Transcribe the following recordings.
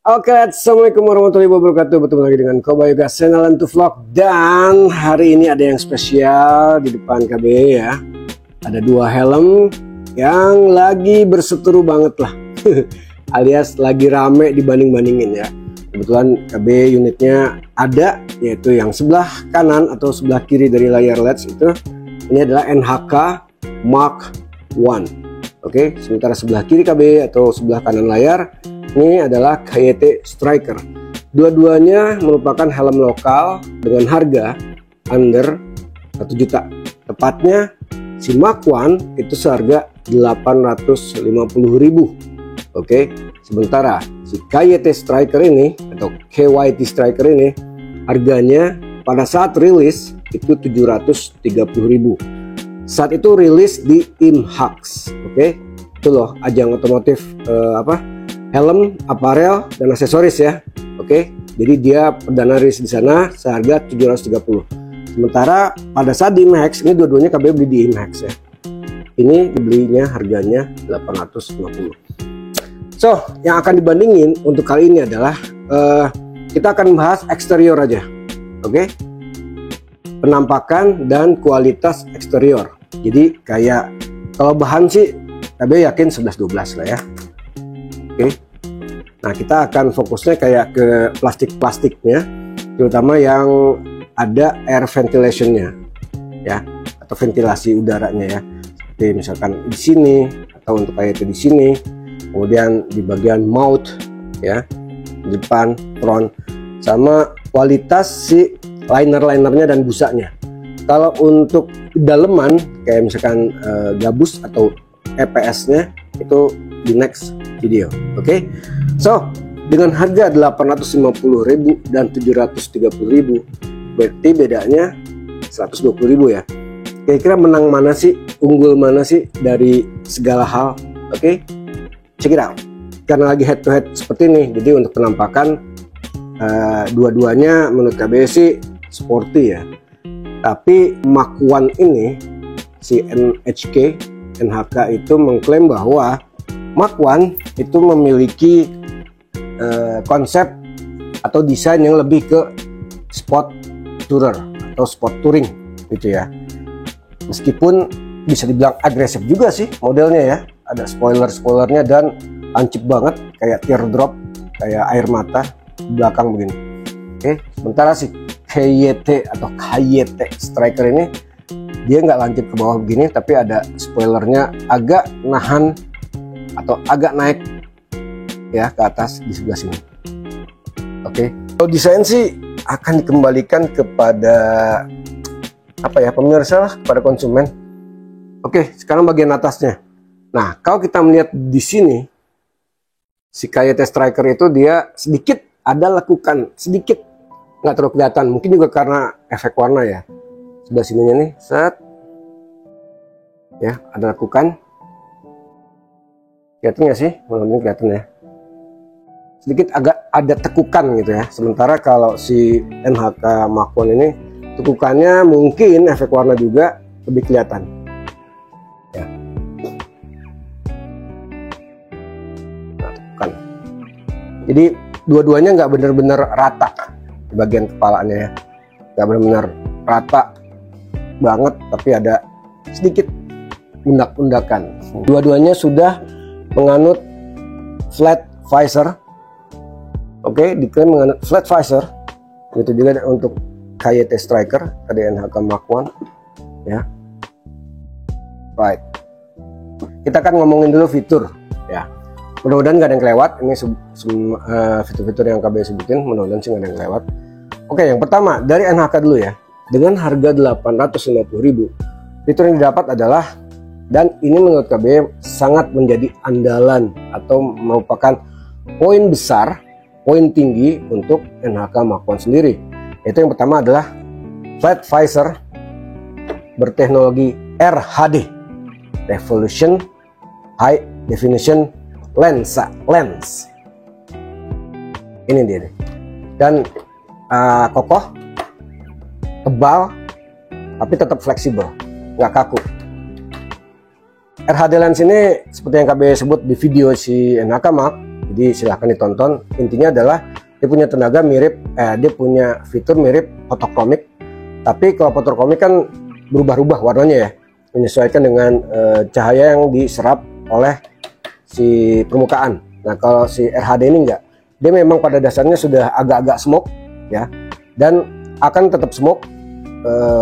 Oke, assalamualaikum warahmatullahi wabarakatuh. Bertemu lagi dengan Kobayoga Channel and to Vlog. Dan hari ini ada yang spesial di depan KB ya. Ada dua helm yang lagi berseteru banget lah. Alias lagi rame dibanding-bandingin ya. Kebetulan KB unitnya ada, yaitu yang sebelah kanan atau sebelah kiri dari layar LED itu. Ini adalah NHK Mark I. Oke, sementara sebelah kiri KB atau sebelah kanan layar ini adalah KYT Striker. Dua-duanya merupakan helm lokal dengan harga under 1 juta. Tepatnya si Mark I itu seharga 850.000. Oke, sementara si KYT Striker ini atau KYT Striker ini harganya pada saat rilis itu 730.000. Saat itu rilis di IMHAX. Oke, itu loh ajang otomotif helm, aparel, dan aksesoris ya. Oke, jadi dia perdana rilis di sana seharga 730. Sementara pada saat di IMHAX ini dua-duanya KB beli di IMHAX ya. Ini dibelinya harganya 850. So, yang akan dibandingin untuk kali ini adalah kita akan bahas eksterior aja. Oke, penampakan dan kualitas eksterior. Jadi kayak kalau bahan sih KB yakin 11-12 lah ya. Oke. Nah, kita akan fokusnya kayak ke plastik-plastiknya, terutama yang ada air ventilationnya ya, atau ventilasi udaranya ya. Seperti misalkan di sini atau untuk kayak di sini, kemudian di bagian mouth ya, depan, front, sama kualitas si liner-linernya dan busanya. Kalau untuk daleman kayak misalkan gabus atau EPS-nya itu di next video. Oke. So, dengan harga 850.000 dan 730.000, berarti bedanya 120.000 ya. Kira-kira menang mana sih, unggul mana sih dari segala hal? Oke. Check it out. Karena lagi head to head seperti ini, jadi untuk penampakan dua-duanya menurut KB sih sporty ya. Tapi Mark I ini si NHK itu mengklaim bahwa Mark I itu memiliki konsep atau desain yang lebih ke sport tourer atau sport touring gitu ya. Meskipun bisa dibilang agresif juga sih modelnya ya. Ada spoilernya dan lancip banget kayak teardrop, kayak air mata di belakang begini. Oke, sementara si KYT atau KYT Striker ini dia nggak lancip ke bawah begini, tapi ada spoilernya agak nahan atau agak naik ya ke atas di sebelah sini. Oke, kalau desain sih akan dikembalikan kepada pemirsa lah, kepada konsumen. Oke, sekarang bagian atasnya. Nah, kalau kita melihat di sini si KYT Striker itu dia sedikit ada lekukan, sedikit nggak terlalu kelihatan, mungkin juga karena efek warna ya. Sebelah sininya nih, set ya, ada lekukan. Kelihatan nggak sih? Mudah-mudahan kelihatan ya. Sedikit agak ada tekukan gitu ya. Sementara kalau si NHK Mark I ini tekukannya mungkin efek warna juga lebih kelihatan. Ya. Nah, tekukan. Jadi dua-duanya nggak benar-benar rata di bagian kepalanya ya. Nggak benar-benar rata banget, tapi ada sedikit undak-undakan. Dua-duanya sudah menganut flat visor. Oke, diklaim menganut flat visor. Itu juga untuk KYT Striker tadi NHK Mark I ya. Right. Kita akan ngomongin dulu fitur ya. Mudah-mudahan nggak ada yang kelewat. Ini fitur-fitur yang KB sebutin, mudah-mudahan sih nggak ada yang kelewat. Oke, yang pertama dari NHK dulu ya. Dengan harga 850.000, fitur yang didapat adalah, dan ini menurut KB sangat menjadi andalan atau merupakan poin besar, poin tinggi untuk NHK Mark I sendiri. Itu yang pertama adalah flat visor berteknologi RHD, Revolution High Definition Lens. Ini dia nih. Dan kokoh, tebal, tapi tetap fleksibel, nggak kaku. RHD lens ini seperti yang KB sebut di video si NHK Mark, Jadi silahkan ditonton. Intinya adalah dia punya tenaga mirip, dia punya fitur mirip fotokromik. Tapi kalau fotokromik kan berubah-ubah warnanya ya, menyesuaikan dengan cahaya yang diserap oleh si permukaan. Nah kalau si RHD ini enggak, dia memang pada dasarnya sudah agak-agak smoke ya, dan akan tetap smoke.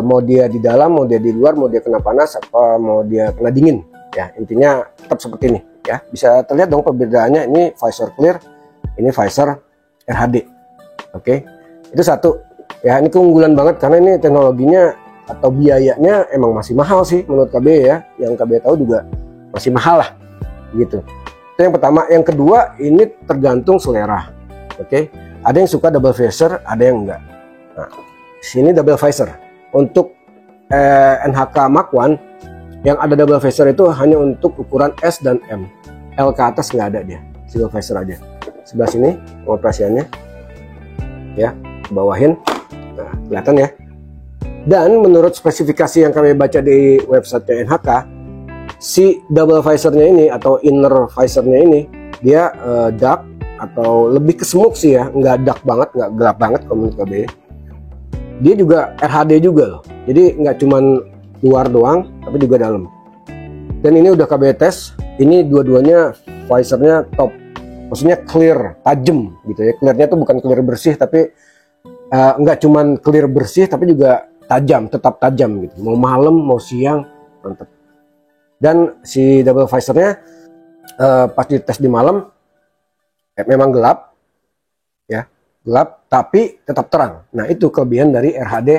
Mau dia di dalam, mau dia di luar, mau dia kena panas, apa mau dia kena dingin ya, intinya tetap seperti ini ya. Bisa terlihat dong perbedaannya, ini visor clear, ini visor RHD. Oke, itu satu ya. Ini keunggulan banget karena ini teknologinya atau biayanya emang masih mahal sih menurut KB ya, yang KB tahu juga masih mahal lah gitu. Itu yang pertama. Yang kedua, ini tergantung selera. Oke, ada yang suka double visor, ada yang enggak. Nah, sini double visor. Untuk NHK Mark I yang ada double visor itu hanya untuk ukuran S dan M. L ke atas nggak ada, dia single visor aja. Sebelah sini pengoperasiannya ya, bawahin. Nah, kelihatan ya. Dan menurut spesifikasi yang kami baca di website NHK, si double visornya ini atau inner visornya ini dia dark atau lebih ke smoke sih ya, nggak dark banget, nggak gelap banget kalau menurut KB. Dia juga RHD juga loh, jadi nggak cuman luar doang tapi juga dalam. Dan ini udah KB tes, ini dua-duanya visornya top, maksudnya clear, tajam gitu ya. Clearnya tuh bukan clear bersih, tapi nggak cuman clear bersih tapi juga tajam, tetap tajam gitu, mau malam mau siang mantep. Dan si double visornya pas dites di malam memang gelap ya, gelap tapi tetap terang. Nah itu kelebihan dari RHD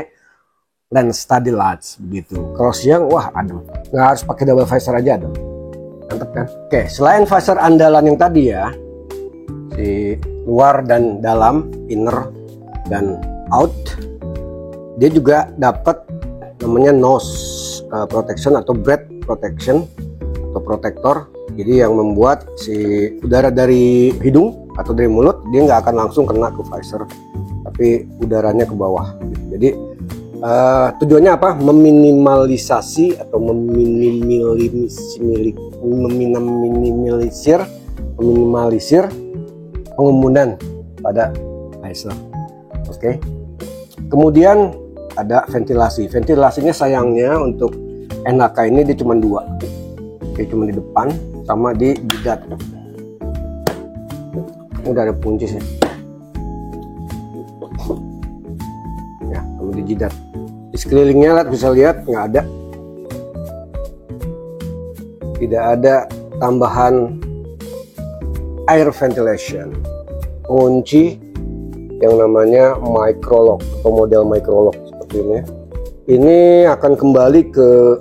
Lens Study Lights begitu. Kalau siang wah adem, nggak harus pakai double visor aja adem, mantep kan. Oke, selain visor andalan yang tadi ya, si luar dan dalam, inner dan out, dia juga dapat namanya nose protection atau breath protection atau protektor. Jadi yang membuat si udara dari hidung atau dari mulut dia nggak akan langsung kena ke visor, tapi udaranya ke bawah. Jadi tujuannya apa? Meminimalisasi atau meminimalisir pengembunan pada visor. Oke. Kemudian ada ventilasi. Ventilasinya sayangnya untuk NHK ini dia cuma dua. Dia cuma di depan sama di jidat. Ini udah ada kunci sih. Ya, sama di jidat. Di sekelilingnya bisa lihat nggak ada. Tidak ada tambahan air ventilation. Kunci yang namanya microlock atau model microlock seperti ini. Ini akan kembali ke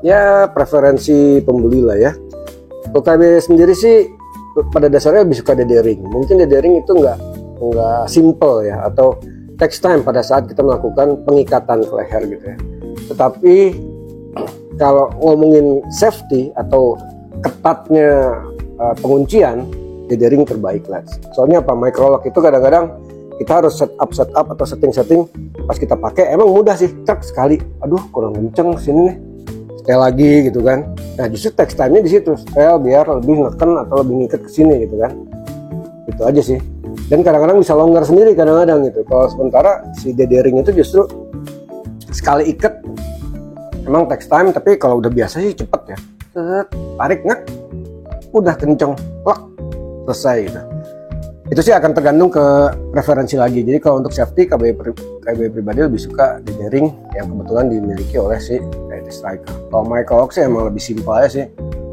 ya preferensi pembeli lah ya. Kalau kami sendiri sih pada dasarnya lebih suka dithering. Mungkin dithering itu nggak simple ya, atau takes time pada saat kita melakukan pengikatan ke leher gitu ya. Tetapi kalau ngomongin safety atau ketatnya penguncian, dithering terbaik lah. Soalnya apa? Microlock itu kadang-kadang kita harus set up atau setting pas kita pakai emang mudah sih, cek sekali, aduh kurang kenceng sini nih, setel lagi gitu kan. Nah justru text time-nya di situ, setel biar lebih neken atau lebih ngikat ke sini gitu kan. Itu aja sih. Dan kadang-kadang bisa longgar sendiri kadang-kadang gitu. Kalau sementara si dithering itu justru sekali ikat emang text time, tapi kalau udah biasa sih cepet ya. Tarik ngek, udah kenceng, plak, selesai gitu. Itu sih akan tergantung ke preferensi lagi. Jadi kalau untuk safety, KB pribadi lebih suka dithering yang kebetulan dimiliki oleh si Ride Striker. Kalau microlock sih emang lebih simpel aja sih,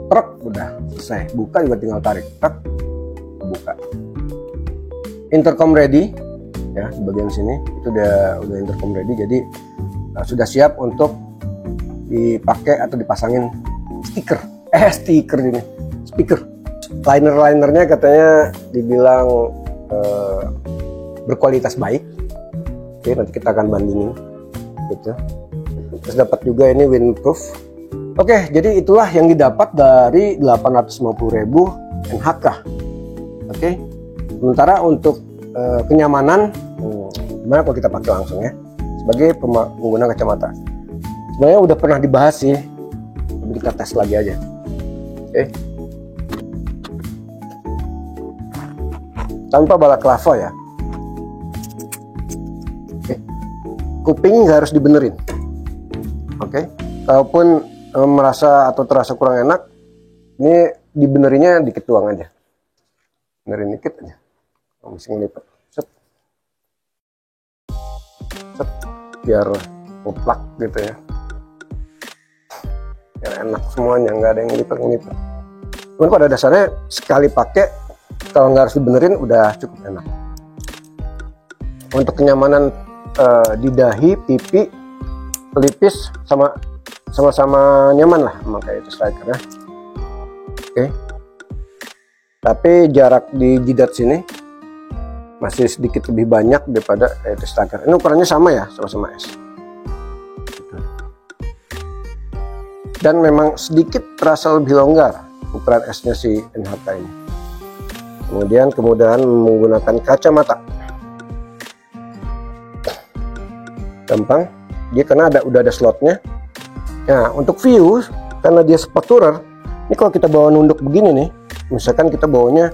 truk udah selesai, buka juga tinggal tarik, truk buka. Intercom ready ya, di bagian sini itu udah intercom ready, jadi sudah siap untuk dipakai atau dipasangin stiker ini speaker. Linernya katanya dibilang berkualitas baik. Oke, nanti kita akan bandingin gitu. Terus dapat juga ini windproof. Oke, jadi itulah yang didapat dari 850.000 NHK. Oke. Sementara untuk kenyamanan, gimana kalau kita pakai langsung ya sebagai pengguna kacamata. Sebenarnya udah pernah dibahas sih, tapi kita tes lagi aja. Oke. tanpa balaklava ya. Oke. Kuping nggak harus dibenerin. Oke. Kalaupun merasa atau terasa kurang enak, ini dibenerinnya dikit doang aja. Benerin dikit aja. Mesti ngelipat. Set. Set. Biar mutlak gitu ya. Biar enak semuanya, nggak ada yang ngelipat-ngelipat. Cuman pada dasarnya sekali pakai, kalau nggak harus dibenerin udah cukup enak. Untuk kenyamanan di dahi, pipi, pelipis sama-sama nyaman lah makanya itu striker ya. Oke. Tapi jarak di jidat sini masih sedikit lebih banyak daripada itu striker. Ini ukurannya sama ya, sama-sama S. Dan memang sedikit terasa lebih longgar ukuran S-nya si NHK ini. Kemudian kemudahan menggunakan kacamata. Gampang, dia karena udah ada slotnya. Nah, untuk view, karena dia sport tourer, ini kalau kita bawa nunduk begini nih, misalkan kita bawanya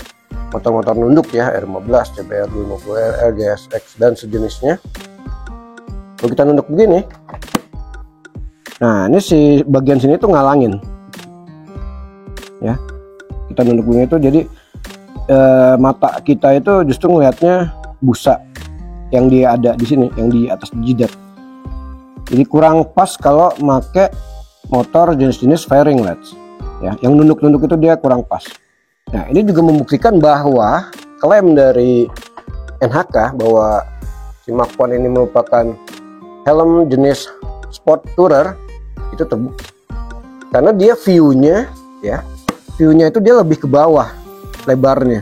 motor-motor nunduk ya, R15, CBR 250R, GSX dan sejenisnya. Kalau kita nunduk begini, nah ini si bagian sini tuh ngalangin, ya. Kita nunduk begini tuh jadi mata kita itu justru ngelihatnya busa yang dia ada di sini, yang di atas jidat. Jadi kurang pas kalau make motor jenis-jenis fairing lights, ya. Yang nunduk-nunduk itu dia kurang pas. Nah ini juga membuktikan bahwa klaim dari NHK bahwa si Mach 1 ini merupakan helm jenis sport tourer itu terbukti karena dia view-nya itu dia lebih ke bawah lebarnya.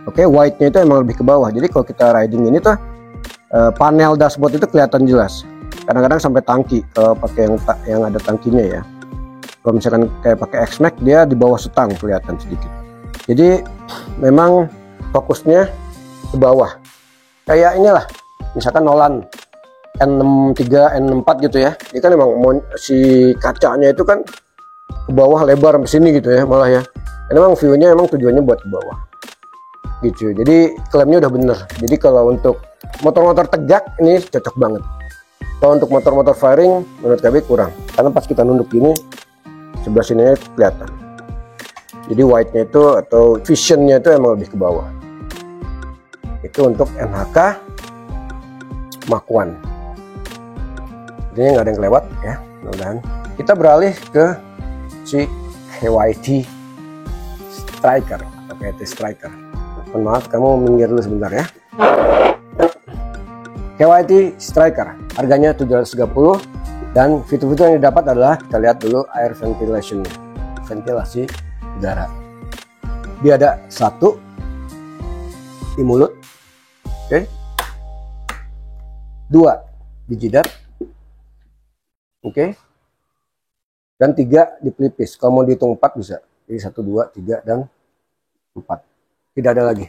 Oke, wide-nya itu emang lebih ke bawah. Jadi kalau kita riding ini tuh panel dashboard itu kelihatan jelas. Kadang-kadang sampai tangki kalau pakai yang ada tangkinya ya. Kalau misalkan kayak pakai X-Max dia di bawah setang kelihatan sedikit. Jadi memang fokusnya ke bawah. Kayak inilah, misalkan Nolan N63, N64 gitu ya. Ini kan memang si kacanya itu kan ke bawah lebar sampai sini gitu ya malah ya. Dan memang view-nya emang tujuannya buat ke bawah. Gitu. Jadi klaimnya udah bener. Jadi kalau untuk motor-motor tegak ini cocok banget. Kalau untuk motor-motor fairing menurut kami kurang. Karena pas kita nunduk gini sebelah sini kelihatan. Jadi wide-nya itu atau vision-nya itu emang lebih ke bawah. Itu untuk NHK Mach 1. Ini nggak ada yang kelewat ya, mudah-mudahan. Kita beralih ke si KYT Striker atau KYT Striker. Mohon maaf, kamu minggir dulu sebentar ya. KYT Striker harganya 730 dan fitur-fitur yang didapat adalah kita lihat dulu air ventilation, ventilasi udara. Dia ada satu di mulut, oke, dua di jidat, oke, dan tiga di pelipis. Kalau mau dihitung 4 bisa, jadi 1, 2, 3 dan 4. Tidak ada lagi.